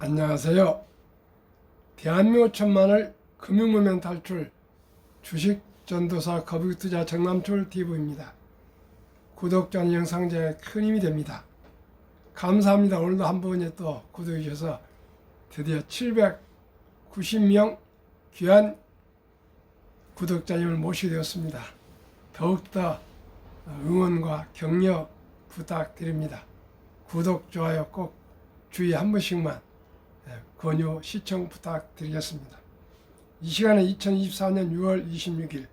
안녕하세요. 대한민국 천만을 금융무명 탈출 주식 전도사 거북이투자 정남철 TV입니다. 구독자는 영상제에 큰 힘이 됩니다. 감사합니다. 오늘도 한 분이 또 구독해 주셔서 드디어 790명 귀한 구독자님을 모시게 되었습니다. 더욱더 응원과 격려 부탁드립니다. 구독, 좋아요 꼭 주의 한 번씩만 권유 시청 부탁드리겠습니다. 이 시간은 2024년 6월 26일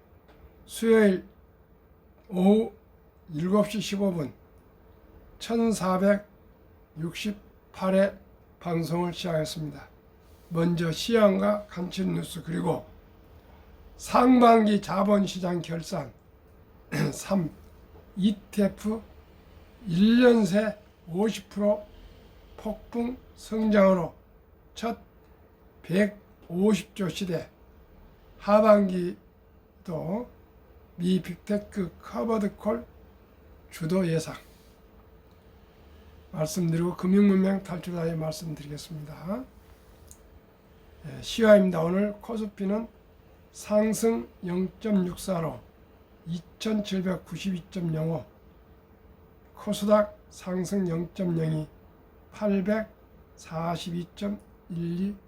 수요일 오후 7시 15분 1468회 방송을 시작했습니다. 먼저 시황과 간추린 뉴스 그리고 상반기 자본시장 결산 3. ETF 1년 새 50% 폭풍 성장으로 첫 150조 시대 하반기도 미 빅테크 커버드콜 주도 예상 말씀드리고 금융문명 탈출하여 말씀드리겠습니다. 시화입니다. 오늘 코스피는 상승 0.64로 2792.05 코스닥 상승 0.02 842.12%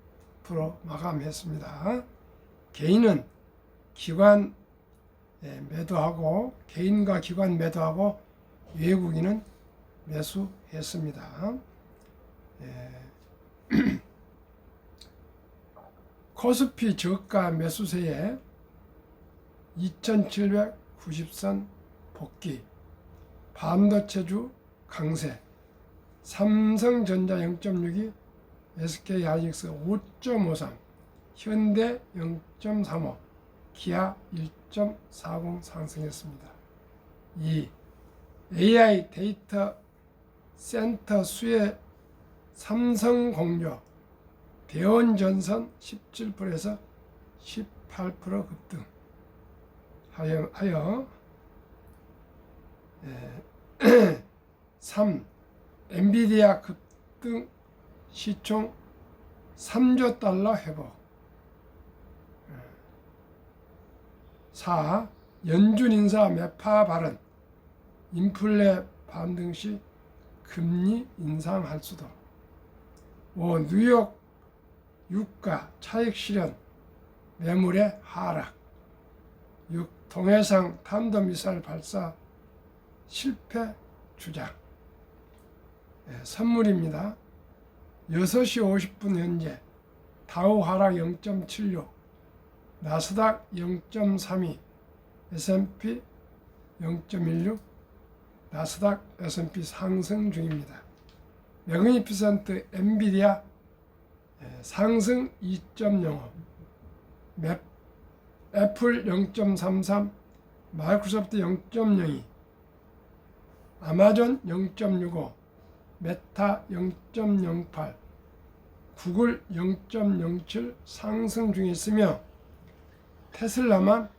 마감했습니다. 개인은 기관 매도하고 개인과 기관 매도하고 외국인은 매수했습니다. 코스피 저가 매수세에 2790선 복귀, 반도체주 강세, 삼성전자 0.62, SK하이닉스 5.53, 현대 0.35, 기아 1.40 상승했습니다. 2. AI 데이터 센터 수혜 삼성 공조, 대원전선 17%에서 18% 급등 하여 3. 엔비디아 급등 시총 3조 달러 회복. 4. 연준 인사 매파 발언, 인플레 반등 시 금리 인상할 수도. 5. 뉴욕 유가 차익 실현 매물의 하락. 6. 동해상 탄도미사일 발사 실패 주장. 선물입니다. 6시 50분 현재 다우 하락 0.76, 나스닥 0.32, S&P 0.16, 나스닥 S&P 상승 중입니다. 명의 퍼센트 엔비디아 상승 2.05, 애플 0.33, 마이크로소프트 0.02, 아마존 0.65, 메타 0.08, 구글 0.07 상승 중에 있으며 테슬라만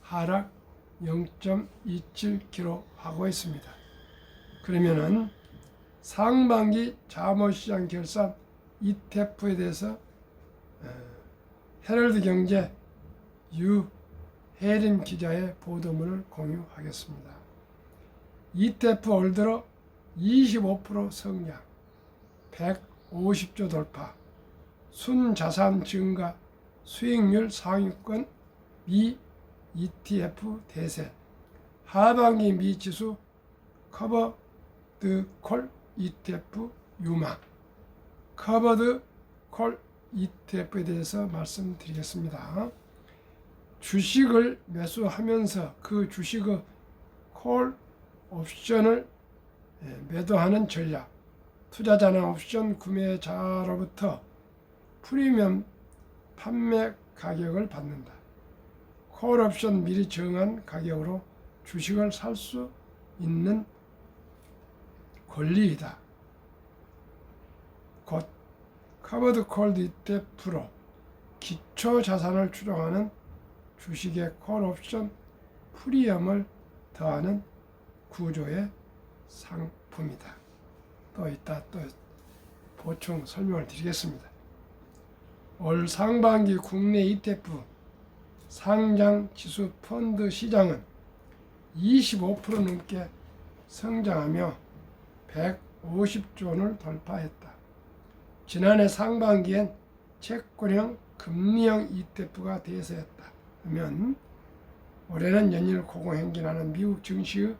하락 0.27kg 하고 있습니다. 그러면은 상반기 자본시장 결산 ETF에 대해서 헤럴드 경제 유혜림 기자의 보도문을 공유하겠습니다. ETF 올 들어 25% 성장, 150조 돌파, 순자산 증가, 수익률 상위권 미 ETF 대세, 하반기 미 지수 커버드 콜 ETF 유망. 커버드 콜 ETF에 대해서 말씀드리겠습니다. 주식을 매수하면서 그 주식의 콜 옵션을 매도하는 전략, 투자자는 옵션 구매자로부터 프리미엄 판매 가격을 받는다. 콜 옵션 미리 정한 가격으로 주식을 살 수 있는 권리이다. 곧 커버드 콜 ETF로 기초 자산을 추정하는 주식의 콜 옵션 프리미엄을 더하는 구조의 상품이다. 또 이따 또 보충 설명을 드리겠습니다. 올 상반기 국내 ETF 상장 지수 펀드 시장은 25% 넘게 성장하며 150조 원을 돌파했다. 지난해 상반기엔 채권형, 금리형 ETF가 대세였다 하면 올해는 연일 고공행진하는 미국 증시의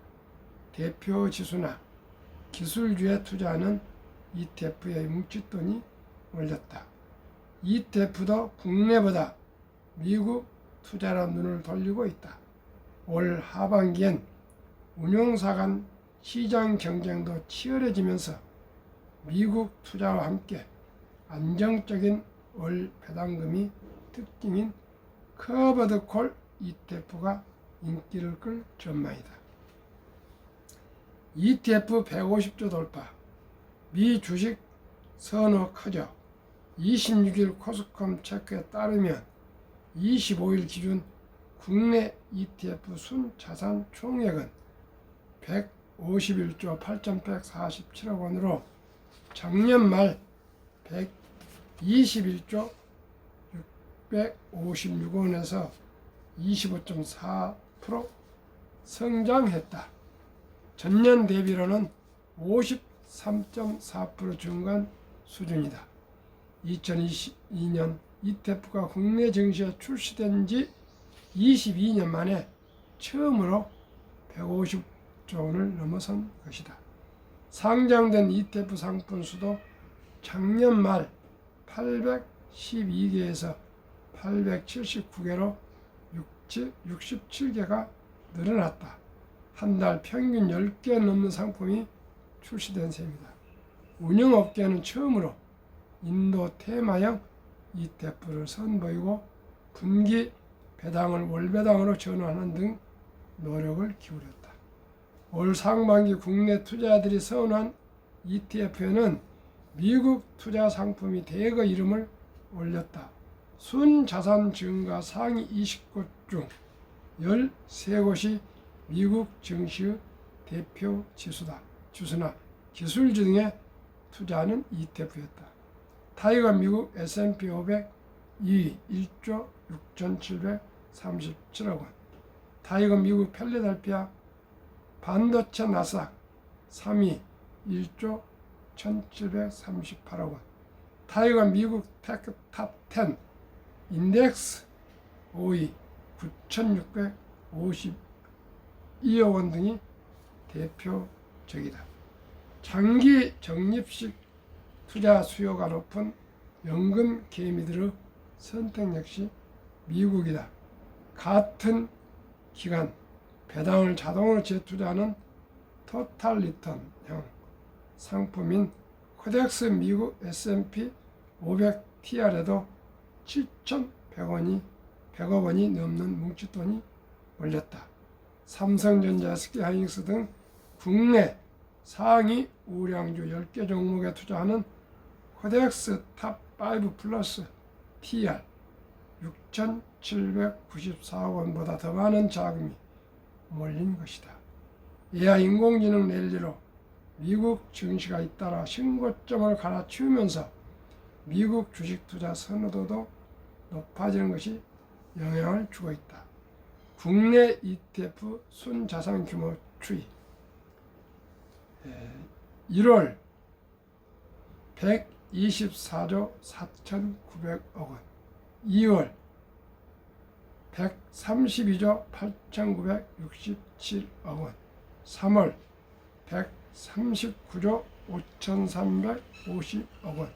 대표 지수나 기술주에 투자하는 ETF의 뭉칫돈이 몰렸다. ETF도 국내보다 미국 투자로 눈을 돌리고 있다. 올 하반기엔 운용사 간 시장 경쟁도 치열해지면서 미국 투자와 함께 안정적인 월 배당금이 특징인 커버드 콜 ETF가 인기를 끌 전망이다. ETF 150조 돌파, 미 주식 선호 커져 26일 코스컴 체크에 따르면 25일 기준 국내 ETF 순자산 총액은 151조 8,147억 원으로 작년 말 121조 656억 원에서 25.4% 성장했다. 전년 대비로는 53.4% 증가한 수준이다. 2022년 ETF가 국내 증시에 출시된 지 22년 만에 처음으로 150조 원을 넘어선 것이다. 상장된 ETF 상품 수도 작년 말 812개에서 879개로 67개가 늘어났다. 한 달 평균 10개 넘는 상품이 출시된 셈이다. 운영업계는 처음으로 인도 테마형 ETF를 선보이고 분기 배당을 월배당으로 전환하는 등 노력을 기울였다. 올 상반기 국내 투자자들이 선호한 ETF에는 미국 투자 상품이 대거 이름을 올렸다. 순자산 증가 상위 20곳 중 13곳이 미국 증시의 대표 지수나 기술주 등에 투자하는 ETF였다. 타이거 미국 S&P 500 2위 1조 6,737억 원, 타이거 미국 필라델피아 반도체 나스닥 3위 1조 1,738억 원, 타이거 미국 테크 탑 10 인덱스 5위 9,652억 원 등이 대표적이다. 장기 적립식 투자 수요가 높은 연금 개미들의 선택 역시 미국이다. 같은 기간 배당을 자동으로 재투자하는 토탈 리턴형 상품인 코덱스 미국 S&P 500 TR에도 7,100억 원이 넘는 뭉칫돈이 몰렸다. 삼성전자, SK하이닉스 등 국내 상위 우량주 10개 종목에 투자하는 코덱스 탑5 플러스 TR 6,794억 원보다 더 많은 자금이 몰린 것이다. AI 인공지능 랠리로 미국 증시가 잇따라 신고점을 갈아치우면서 미국 주식 투자 선호도도 높아지는 것이 영향을 주고 있다. 국내 ETF 순자산 규모 추이 1월 124조 4,900억 원, 2월 132조 8,967억 원, 3월 139조 5,350억 원,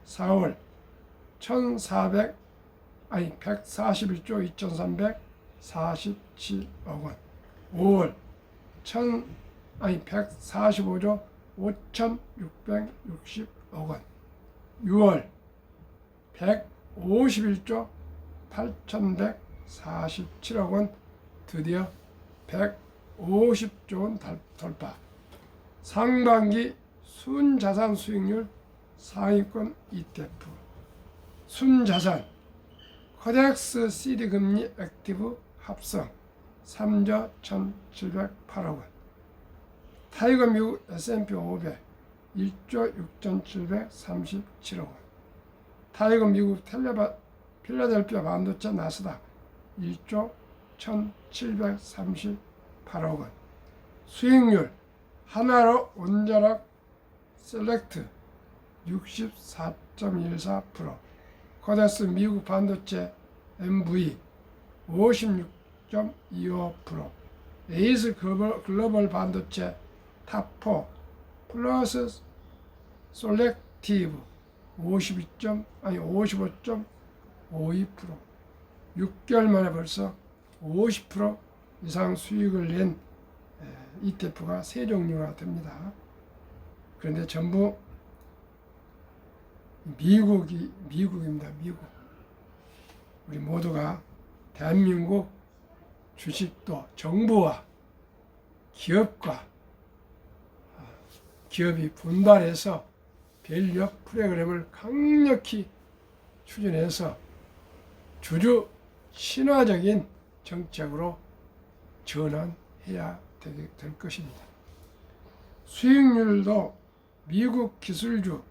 4월 141조 2,347억 원, 5월 145조 5,660억 원, 6월 151조 8,147억 원, 드디어 150조 원 돌파. 상반기 순자산 수익률 상위권 ETF 순자산 코덱스 CD 금리 액티브 합성 3조 1,708억 원, 타이거 미국 S&P 500 1조 6,737억 원. 타이거 미국 필라델피아 반도체 나스닥 1조 1,738억 원. 수익률 하나로 원자력 셀렉트 64.14%, 코덱스 미국 반도체 MV 56.25%, 에이스 글로벌 반도체 탑4 플러스 솔렉티브 55.52%, 6개월 만에 벌써 50% 이상 수익을 낸 ETF가 세 종류가 됩니다. 그런데 전부 미국입니다. 미국. 우리 모두가 대한민국 주식도 정부와 기업과 기업이 분발해서 밸류 프로그램을 강력히 추진해서 주주 친화적인 정책으로 전환해야 될 것입니다. 수익률도 미국 기술주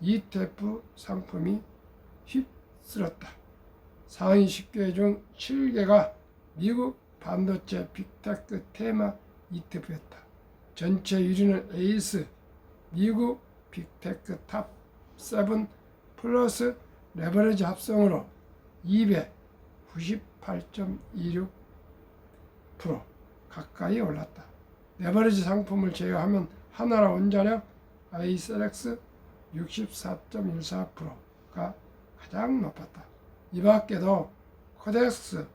ETF 상품이 휩쓸었다. 상위 10개 중 7개가 미국 반도체 빅테크 테마 ETF였다. 전체 1위는 에이스 미국 빅테크 탑7 플러스 레버리지 합성으로 298.26% 가까이 올랐다. 레버리지 상품을 제외하면 하나라 원자력 아이셀렉스 64.14%가 가장 높았다. 이 밖에도 코덱스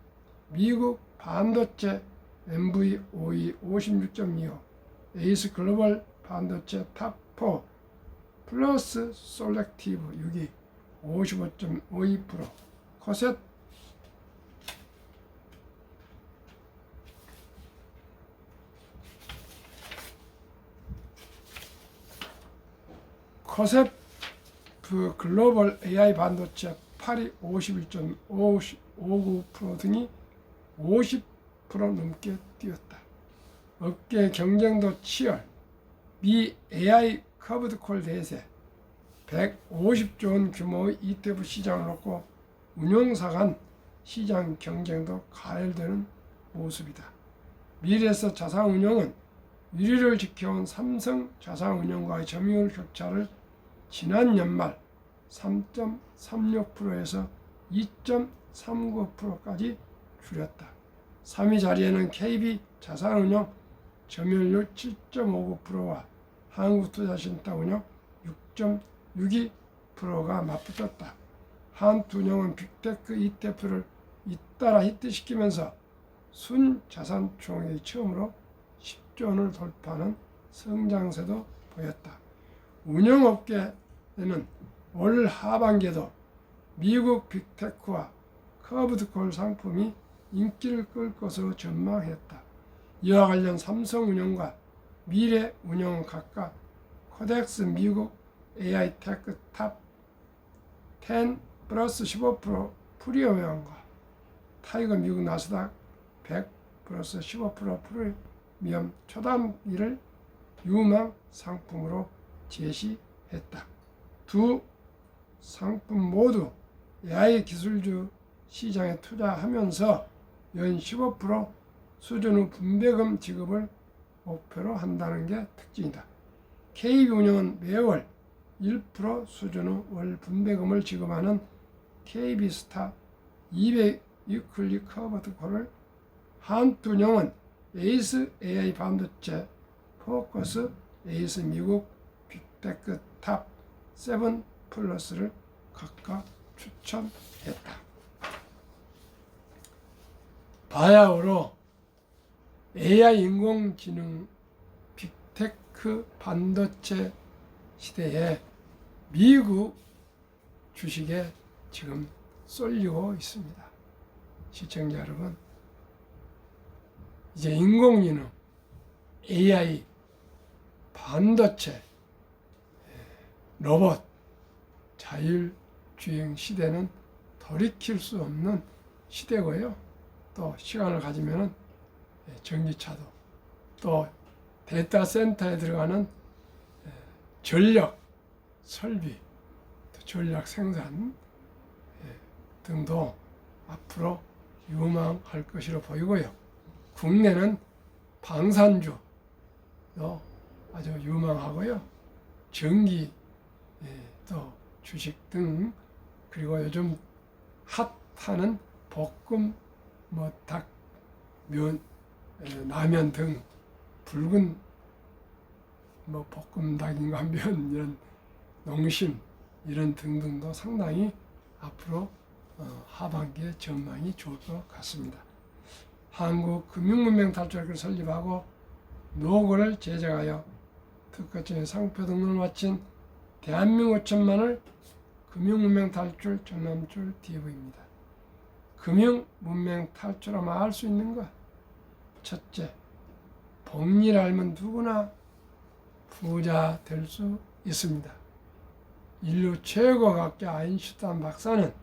미국 반도체 MV 56.25, 에이스 글로벌 반도체 탑4 플러스 솔렉티브 6위 55.52%, 코세프 글로벌 AI 반도체 8위 51.59% 등이 50% 넘게 뛰었다. 업계 경쟁도 치열. 미 AI 커브드 콜 대세 150조 원 규모의 ETF 시장을 놓고 운용사 간 시장 경쟁도 가열되는 모습이다. 미래에서 자산운용은 1위를 지켜온 삼성 자산운용과의 점유율 격차를 지난 연말 3.36%에서 2.39%까지 줄였다. 3위 자리에는 KB 자산운용 점유율 7.59%와 한국투자신탁운용 6.62%가 맞붙었다. 한투운용은 빅테크 ETF를 잇따라 히트시키면서 순자산 총액이 처음으로 10조 원을 돌파하는 성장세도 보였다. 운영업계에는 올 하반기에도 미국 빅테크와 커브드콜 상품이 인기를 끌 것으로 전망했다. 이와 관련 삼성운용과 미래운용은 각각 코덱스 미국 AI 테크 탑10 플러스 15% 프리미엄과 타이거 미국 나스닥 100 플러스 15% 프리미엄 초단기를 유망 상품으로 제시했다. 두 상품 모두 AI 기술주 시장에 투자하면서 연 15% 수준의 분배금 지급을 목표로 한다는 게 특징이다. KB운용은 매월 1% 수준의 월 분배금을 지급하는 KB스타 200 위클리 커버드 콜을, 한투운용은 에이스 AI 반도체 포커스 에이스 미국 빅테크 탑7 플러스를 각각 추천했다. 바야흐로 AI 인공지능 빅테크 반도체 시대에 미국 주식에 지금 쏠리고 있습니다. 시청자 여러분, 이제 인공지능, AI, 반도체, 로봇, 자율주행 시대는 돌이킬 수 없는 시대고요. 또 시간을 가지면은 전기차도, 또 데이터 센터에 들어가는 전력 설비, 또 전력 생산 등도 앞으로 유망할 것으로 보이고요. 국내는 방산주도 아주 유망하고요. 전기 또 주식 등, 그리고 요즘 핫하는 볶음, 닭, 면, 라면 등 붉은 볶음닭인가 면, 이런 농심 이런 등등도 상당히 앞으로 하반기에 전망이 좋을 것 같습니다. 한국 금융문명 탈출학교를 설립하고 노고를 제작하여 특허청의 상표 등록을 마친 대한민국 천만을 금융문명 탈출 전남출 TV입니다. 금융문명 탈출하면 알 수 있는 것. 첫째, 복리를 알면 누구나 부자 될 수 있습니다. 인류 최고 과학자 아인슈타인 박사는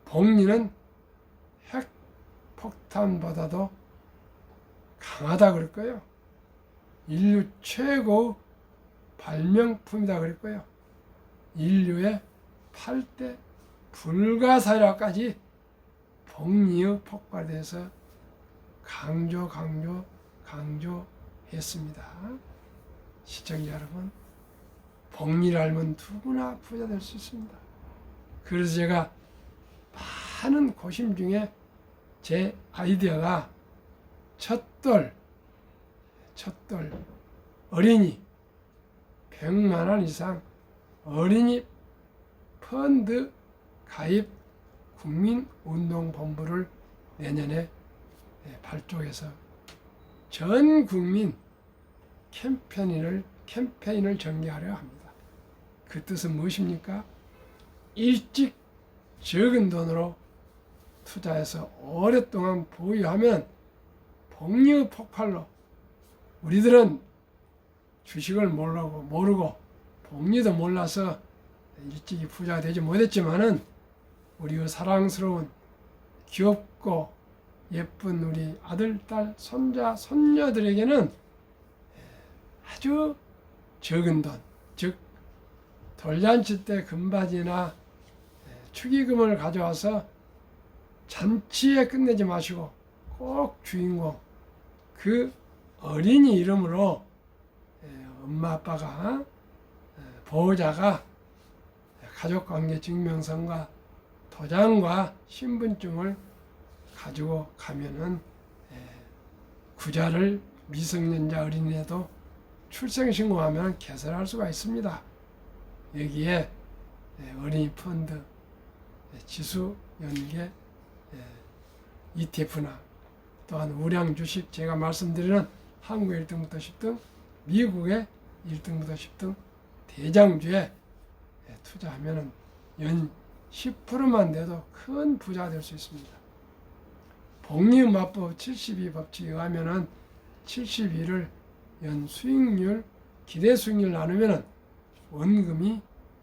복리는 핵폭탄보다도 강하다 그럴 거예요. 인류 최고 발명품이다 그럴 거예요. 인류의 8대 불가사의라까지 복리의 폭발에 대해서 강조했습니다. 시청자 여러분, 복리를 알면 누구나 부자 될 수 있습니다. 그래서 제가 많은 고심 중에 제 아이디어가 첫돌 어린이 100만 원 이상 어린이 펀드 가입 국민운동본부를 내년에 발족해서 전 국민 캠페인을 전개하려 합니다. 그 뜻은 무엇입니까? 일찍 적은 돈으로 투자해서 오랫동안 보유하면 복리의 폭발로, 우리들은 주식을 모르고 복리도 몰라서 일찍이 부자가 되지 못했지만은 우리의 사랑스러운 귀엽고 예쁜 우리 아들, 딸, 손자, 손녀들에게는 아주 적은 돈, 즉 돌잔치 때 금바지나 축의금을 가져와서 잔치에 끝내지 마시고 꼭 주인공, 그 어린이 이름으로 엄마 아빠가, 보호자가 가족관계 증명서과 도장과 신분증을 가지고 가면은 구자를 미성년자 어린이에도 출생신고하면 개설할 수가 있습니다. 여기에 어린이 펀드, 지수 연계 ETF나 또한 우량 주식, 제가 말씀드리는 한국 1등부터 10등, 미국의 1등부터 10등 대장주에 투자하면 연 10%만 돼도 큰 부자가 될 수 있습니다. 복리음마법 72법칙에 의하면 72를 연 수익률, 기대 수익률 나누면 원금이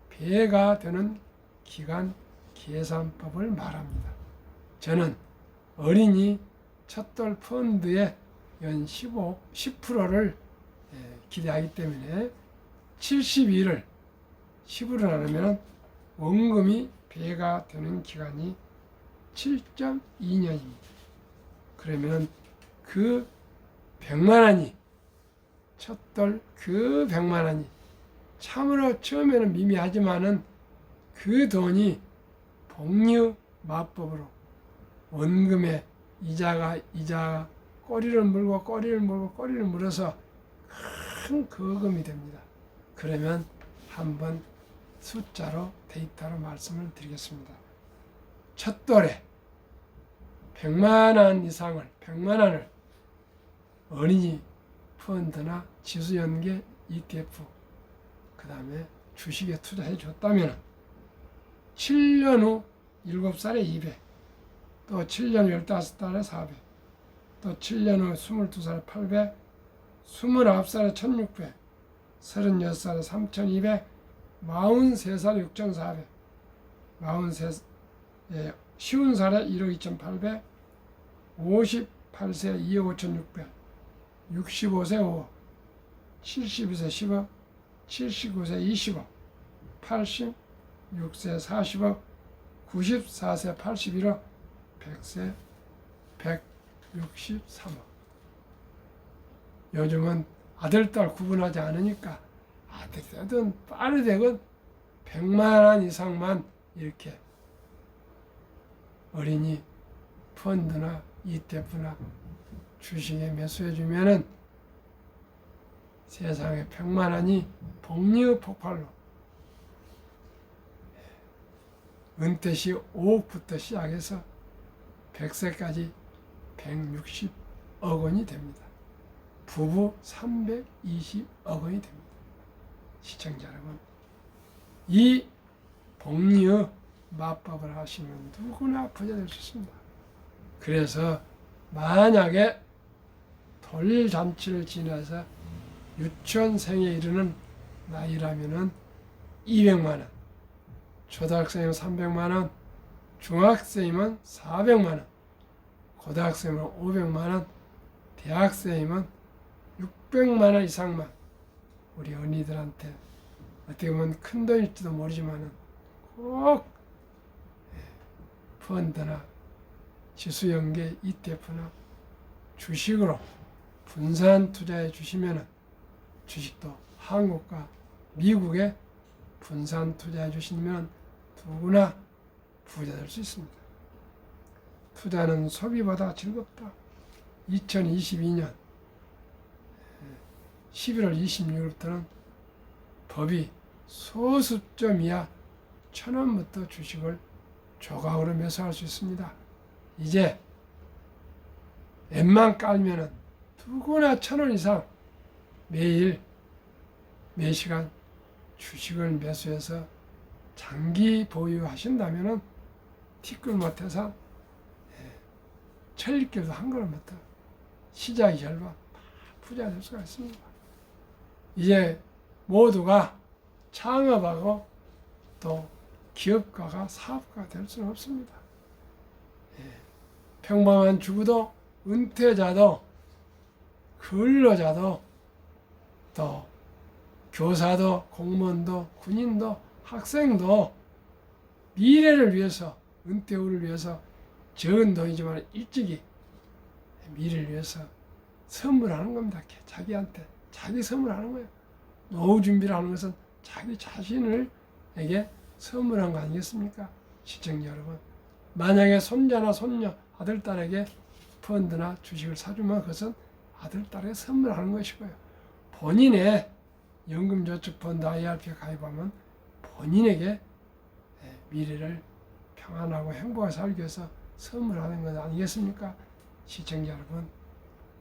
배가 되는 기간 계산법을 말합니다. 저는 어린이 첫돌 펀드의 연 10%를 기대하기 때문에 72를 10으로 나누면 원금이 배가 되는 기간이 7.2년입니다. 그러면 그 100만 원이, 첫돌 그 100만 원이 참으로 처음에는 미미하지만은 그 돈이 복리 마법으로 원금의 이자 꼬리를 물어서 큰 거금이 됩니다. 그러면 한번 숫자로 데이터로 말씀을 드리겠습니다. 첫돌에 100만 원 이상을, 100만 원을 어린이 펀드나 지수연계 ETF, 그 다음에 주식에 투자해 줬다면 7년 후 7살에 200, 또 7년 후 15살에 400, 또 7년 후 22살에 800, 29살에 1600, 36살에 3200, 43살에 6400, 50살에 1억 2800, 58세에 2억 5600, 65세 5억, 72세 10억, 79세 20억, 86세 40억, 94세 81억, 100세 163억. 요즘은 아들, 딸 구분하지 않으니까 아들이 되든 딸이 되든 100만 원 이상만 이렇게 어린이 펀드나 ETF나 주식에 매수해 주면은 세상에 100만 원이 복리의 폭발로 은퇴 시 5억부터 시작해서 100세까지 160억 원이 됩니다. 부부 320억 원이 됩니다. 시청자 여러분, 이 복리의 맞법을 하시면 누구나 부자 될 수 있습니다. 그래서 만약에 돌잔치를 지나서 유치원생에 이르는 나이라면은 200만 원, 초등학생이면 300만 원, 중학생이면 400만 원, 고등학생이면 500만 원, 대학생이면 600만 원 이상만 우리 언니들한테 어떻게 보면 큰 돈일지도 모르지만은 꼭 펀드나 지수연계 ETF나 주식으로 분산 투자해 주시면은 주식도 한국과 미국에 분산 투자해 주시면 누구나 부자 될 수 있습니다. 투자는 소비보다 즐겁다. 2022년 11월 26일부터는 법이 소수점 이하 1,000원부터 주식을 조각으로 매수할 수 있습니다. 이제 앱만 깔면은 누구나 1,000원 이상 매일 매시간 주식을 매수해서 장기 보유하신다면은 티끌 못해서 천리길도 한 걸음부터 시작이 절반 부자 될 수가 있습니다. 이제 모두가 창업하고 또 기업가가 사업가가 될 수는 없습니다. 평범한 주부도 은퇴자도 근로자도 또 교사도 공무원도 군인도 학생도 미래를 위해서 은퇴 후를 위해서 적은 돈이지만 일찍이 미래를 위해서 선물하는 겁니다. 자기한테 자기 선물하는 거예요. 노후 준비를 하는 것은 자기 자신을에게 선물한 거 아니겠습니까? 시청자 여러분, 만약에 손자나 손녀, 아들, 딸에게 펀드나 주식을 사주면 그것은 아들, 딸에게 선물하는 것이고요. 본인의 연금저축펀드 IRP에 가입하면 본인에게 미래를 평안하고 행복하게 살기 위해서 선물하는 것 아니겠습니까? 시청자 여러분,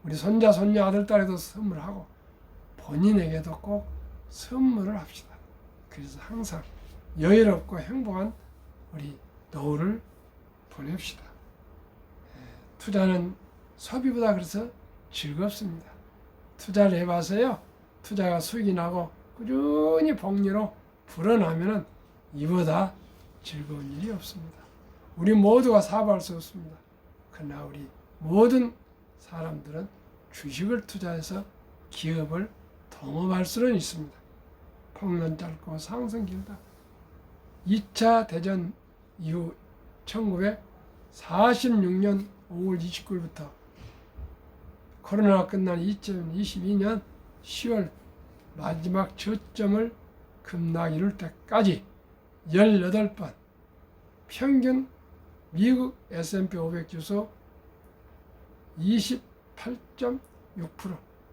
우리 손자, 손녀, 아들, 딸에도 선물하고 본인에게도 꼭 선물을 합시다. 그래서 항상 여유롭고 행복한 우리 노후를 보냅시다. 투자는 소비보다 그래서 즐겁습니다. 투자를 해봐서요, 투자가 수익이 나고 꾸준히 복리로 불어나면은 이보다 즐거운 일이 없습니다. 우리 모두가 사업할 수 없습니다. 그러나 우리 모든 사람들은 주식을 투자해서 기업을 동업할 수는 있습니다. 폭락 짧고 상승 길다. 2차 대전 이후 1946년 5월 29일부터 코로나가 끝난 2022년 10월 마지막 저점을 급락 이룰 때까지 18번 평균 미국 S&P 500 지수 28.6%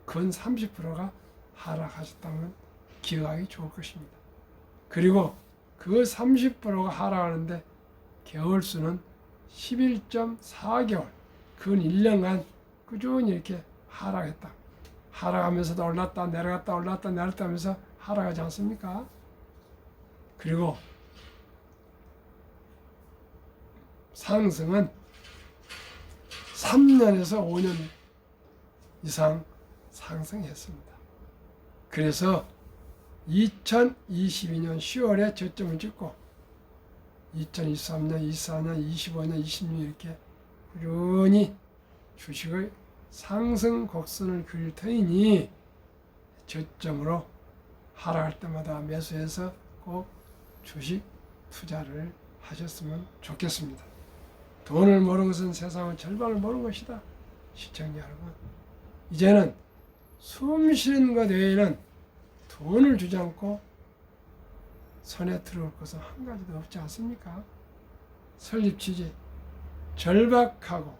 근 30%가 하락하셨다면 기억하기 좋을 것입니다. 그리고 그 30%가 하락하는데 개월수는 11.4개월 근 1년간 꾸준히 이렇게 하락했다. 하락하면서도 올랐다 내려갔다 올랐다 내렸다 하면서 하락하지 않습니까? 그리고 상승은 3년에서 5년 이상 상승했습니다. 그래서 2022년 10월에 저점을 찍고 2023년, 24년, 25년, 26년 이렇게 꾸준히 주식의 상승 곡선을 그릴 터이니 저점으로 하락할 때마다 매수해서 꼭 주식 투자를 하셨으면 좋겠습니다. 돈을 모르는 것은 세상의 절반을 모르는 것이다. 시청자 여러분, 이제는 숨 쉬는 것 외에는 돈을 주지 않고 손에 들어올 것은 한 가지도 없지 않습니까? 설립 취지, 절박하고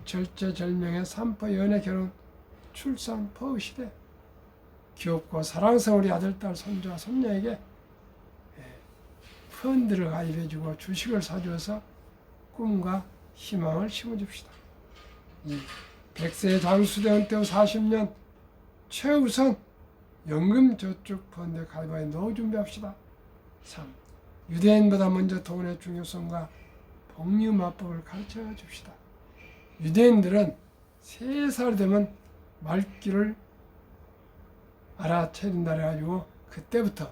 절제절명의 산포 연애 결혼 출산 포의 시대, 귀엽고 사랑스러운 우리 아들, 딸, 손주와 손녀에게 펀드를 가입해주고 주식을 사주어서 꿈과 희망을 심어줍시다. 이 100세 장수대 은퇴 후 40년 최우선 연금저축펀드에 가입하여 노후 준비합시다. 3. 유대인보다 먼저 돈의 중요성과 복리마법을 가르쳐 줍시다. 유대인들은 3살 되면 말귀를 알아차린다 그래가지고 그때부터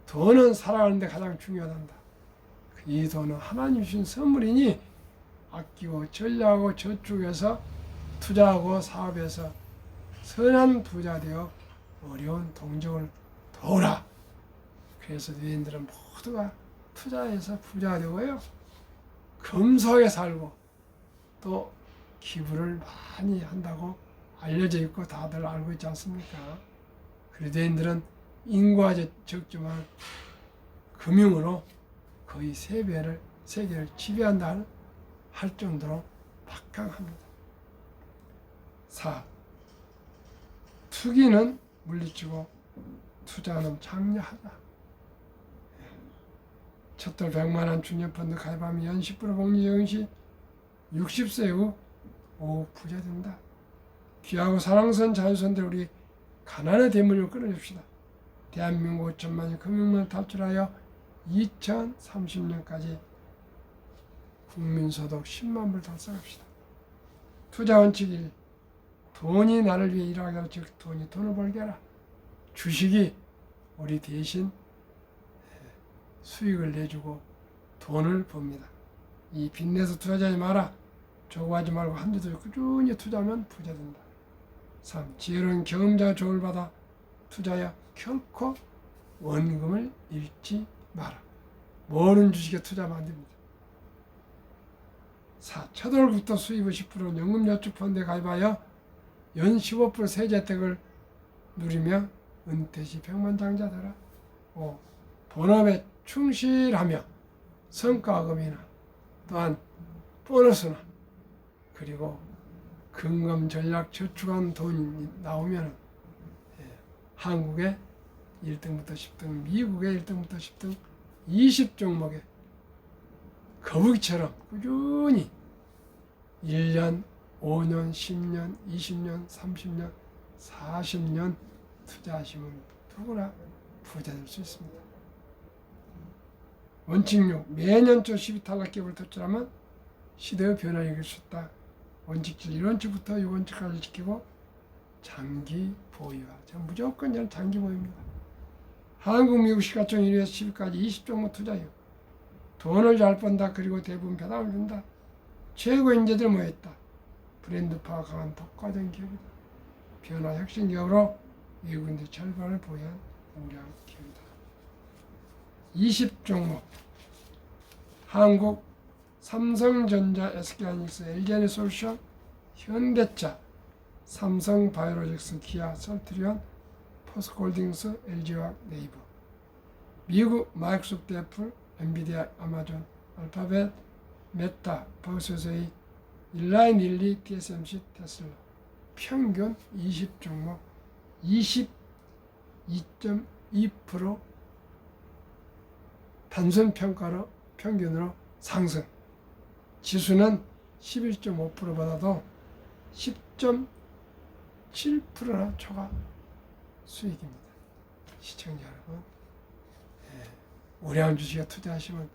돈은 살아가는 데 가장 중요하단다. 이 돈은 하나님 주신 선물이니 아끼고 전략하고 저축해서 투자하고 사업해서 선한 부자 되어 어려운 동정을 도우라. 그래서 유대인들은 모두가 투자해서 부자가 되고요, 검소하게 살고 또 기부를 많이 한다고 알려져 있고 다들 알고 있지 않습니까? 유대인들은 인구가 적지만 금융으로 거의 세계를 지배한다 할 정도로 막강합니다. 4. 투기는 물리치고 투자는 장려하자. 첫돌 100만 원 중년펀드 가입하면 연 10% 복리 적용 시 60세 후 5억 부자 된다. 귀하고 사랑스러운 자유선들, 우리 가난의 대문을 끊어줍시다. 대한민국 5천만의 금융문을 탈출하여 2030년까지 국민소득 10만 불 달성합시다. 투자 원칙 1. 돈이 나를 위해 일하게 하라. 즉 돈이 돈을 벌게 하라. 주식이 우리 대신 수익을 내주고 돈을 법니다. 이 빚내서 투자하지 마라. 조급하지 말고 한두 달 꾸준히 투자하면 부자 된다. 3. 지혜로운 경험자의 조언을 받아 투자하여 결코 원금을 잃지 마라. 모르는 주식에 투자하면 안 됩니다. 4. 첫 월부터 수입의 10%는 연금저축펀드에 가입하여 연 15% 세제 혜택을 누리며 은퇴 시 백만장자 되라. 5. 본업에 충실하며 성과금이나 또한 보너스나 그리고 금감 전략 저축한 돈이 나오면 한국의 1등부터 10등, 미국의 1등부터 10등 20종목에 거북이처럼 꾸준히 1년, 5년, 10년, 20년, 30년, 40년 투자하시면 누구나 부자 될 수 있습니다. 원칙 6. 매년 초 12탈락 기업을 도출하면 시대의 변화를 이길 수 있다. 원칙 7. 1원칙부터 6원칙까지 지키고 장기 보유와. 무조건 저는 장기 보유입니다. 한국, 미국 시가총 1위에서 10위까지 20종목 투자요. 돈을 잘 번다. 그리고 대부분 배당을 준다. 최고 인재들 모였다. 브랜드파가 강한 독과점 기업이다. 변화 혁신 기업으로 외국인들 절반을 보유한 우량 기업이다. 20종목 한국, 삼성전자, SK하이닉스, LG에너지솔루션, 현대차, 삼성바이오로직스, 기아, 설트리온, 포스코홀딩스, LG화학, 네이버. 미국 마이크로소프트, 애플, 엔비디아, 아마존, 알파벳, 메타, 버스웨이, 일라인, 릴리, TSMC, 테슬라. 평균 20종목 22.2% 단순 평가로 평균으로 상승. 지수는 11.5%보다도 10.7%나 초과 수익입니다. 시청자 여러분, 우량 주식에 투자하시면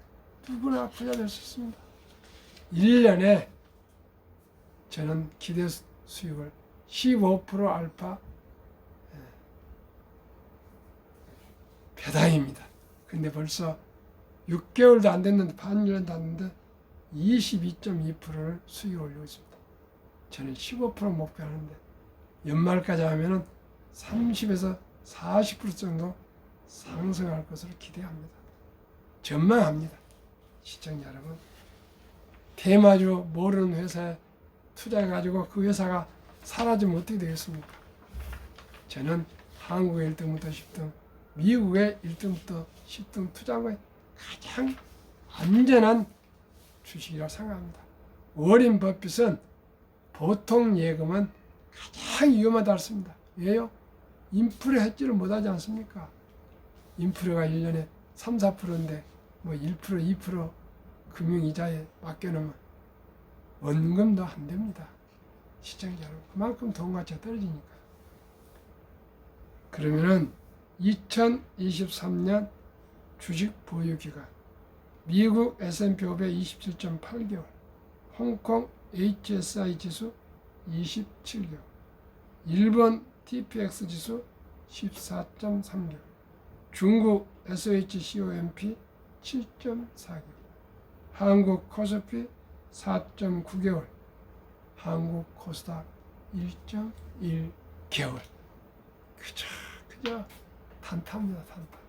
누구나 부자 될 수 있습니다. 1년에 저는 기대 수익을 15% 알파 배당입니다. 근데 벌써 6개월도 안 됐는데, 반년도 안 됐는데 22.2%를 수익을 올리고 있습니다. 저는 15% 목표하는데 연말까지 하면은 30에서 40% 정도 상승할 것으로 기대합니다. 전망합니다. 시청자 여러분, 대마주 모르는 회사에 투자해가지고 그 회사가 사라지면 어떻게 되겠습니까? 저는 한국의 1등부터 10등, 미국의 1등부터 10등 투자의 가장 안전한 주식이라고 생각합니다. 워렌 버핏은 보통 예금은 가장 위험하다 했습니다. 왜요? 인플레 해지를 못하지 않습니까? 인플레가 1년에 3, 4%인데 뭐 1%, 2% 금융이자에 맡겨놓으면 원금도 안 됩니다. 시청자 여러분, 그만큼 돈 가치가 떨어지니까. 그러면은 2023년 주식 보유 기간, 미국 S&P 500 27.8개월, 홍콩 HSI 지수 27개월, 일본 TPX 지수 14.3개월, 중국 SHCOMP 7.4개월, 한국 코스피 4.9개월, 한국 코스닥 1.1개월. 그저 탄탄합니다. 탄탄.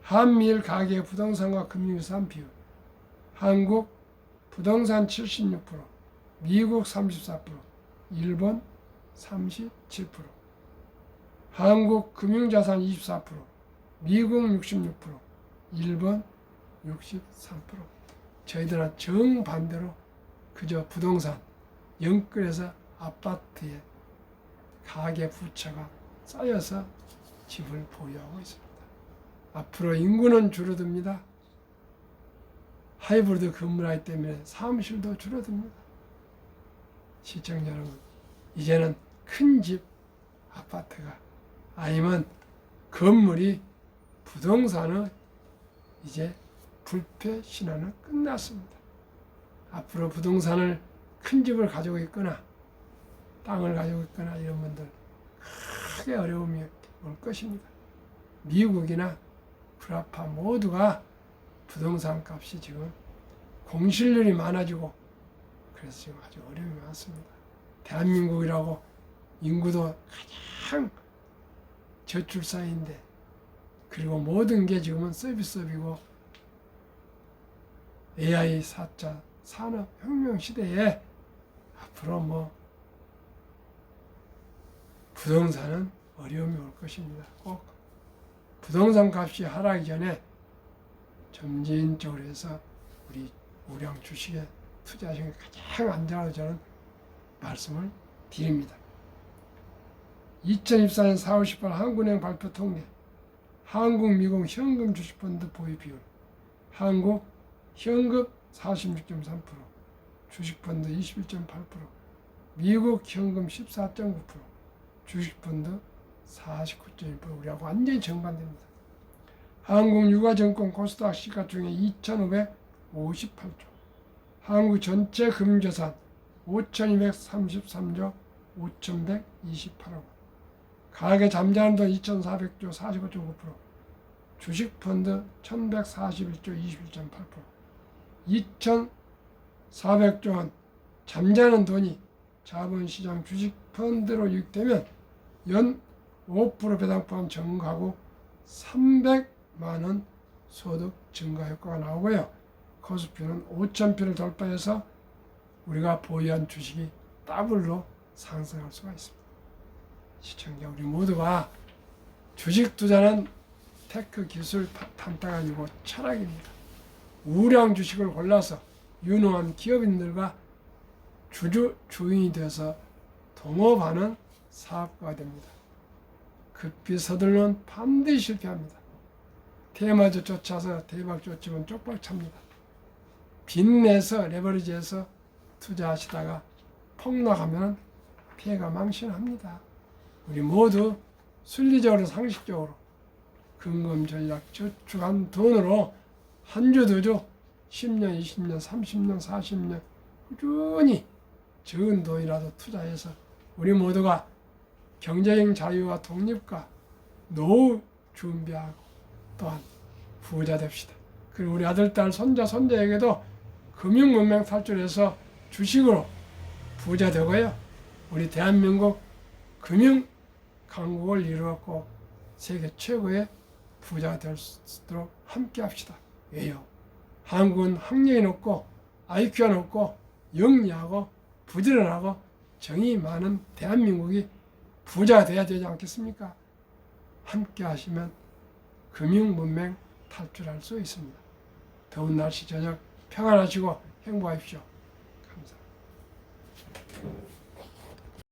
한미일 가계 부동산과 금융유산 비율, 한국 부동산 76%, 미국 34%, 일본 37%, 한국 금융자산 24%, 미국 66%, 일본 63%. 저희들은 정반대로 그저 부동산, 영끌에서 아파트에 가계 부채가 쌓여서 집을 보유하고 있습니다. 앞으로 인구는 줄어듭니다. 하이브리드 건물하기 때문에 사무실도 줄어듭니다. 시청자 여러분, 이제는 큰 집, 아파트가 아니면 건물이 부동산의 이제 불패 신화는 끝났습니다. 앞으로 부동산을 큰 집을 가지고 있거나 땅을 가지고 있거나 이런 분들 크게 어려움이 올 것입니다. 미국이나 불합화 모두가 부동산 값이 지금 공실률이 많아지고 그래서 지금 아주 어려움이 많습니다. 대한민국이라고 인구도 가장 저출산인데 그리고 모든 게 지금은 서비스업이고 AI 4차 산업혁명 시대에 앞으로 뭐 부동산은 어려움이 올 것입니다. 꼭 부동산 값이 하락하기 전에 점진적으로 해서 우리 우량 주식에 투자하시는 게 가장 안전하다고 저는 말씀을 드립니다. 2024년 4월 18일 한국은행 발표 통계, 한국 미국 현금 주식펀드 보유 비율, 한국 현금 46.3%, 주식펀드 21.8%, 미국 현금 14.9%, 주식펀드 49.1%. 우리하고 완전히 정반대입니다. 한국 유가증권 코스닥 시가총액 2,558조, 한국 전체 금융자산 5,233조 5,128억 원, 가계 잠재한 돈 2,400조 45.9%, 주식펀드 1,141조 21.8%, 2,400조 원 잠재하는 돈이 자본시장 주식펀드로 유입되면 연 5% 배당 포함 증가하고 300만 원 소득 증가 효과가 나오고요. 코스피는 5,000표를 돌파해서 우리가 보유한 주식이 더블로 상승할 수가 있습니다. 시청자 우리 모두가 주식 투자는 테크 기술 탐탁 아니고 철학입니다. 우량 주식을 골라서 유능한 기업인들과 주인이 되어서 동업하는 사업가가 됩니다. 급히 서둘러는 반드시 실패합니다. 테마주 쫓아서 대박 쫓으면 쪽박 찹니다. 빚내서 레버리지해서 투자하시다가 폭락하면 피해가 망신합니다. 우리 모두 순리적으로 상식적으로 근검 전략 저축한 돈으로 한 주, 두 주, 10년, 20년, 30년, 40년 꾸준히 적은 돈이라도 투자해서 우리 모두가 경제적 자유와 독립과 노후 준비하고 또한 부자 됩시다. 그리고 우리 아들, 딸, 손자, 손자에게도 금융문명 탈출해서 주식으로 부자 되고요. 우리 대한민국 금융 강국을 이루었고 세계 최고의 부자가 될 수 있도록 함께 합시다. 왜요? 한국은 학력이 높고 IQ가 높고 영리하고 부지런하고 정이 많은 대한민국이 부자가 돼야 되지 않겠습니까? 함께 하시면 금융문맹 탈출할 수 있습니다. 더운 날씨 저녁 평안하시고 행복하십시오.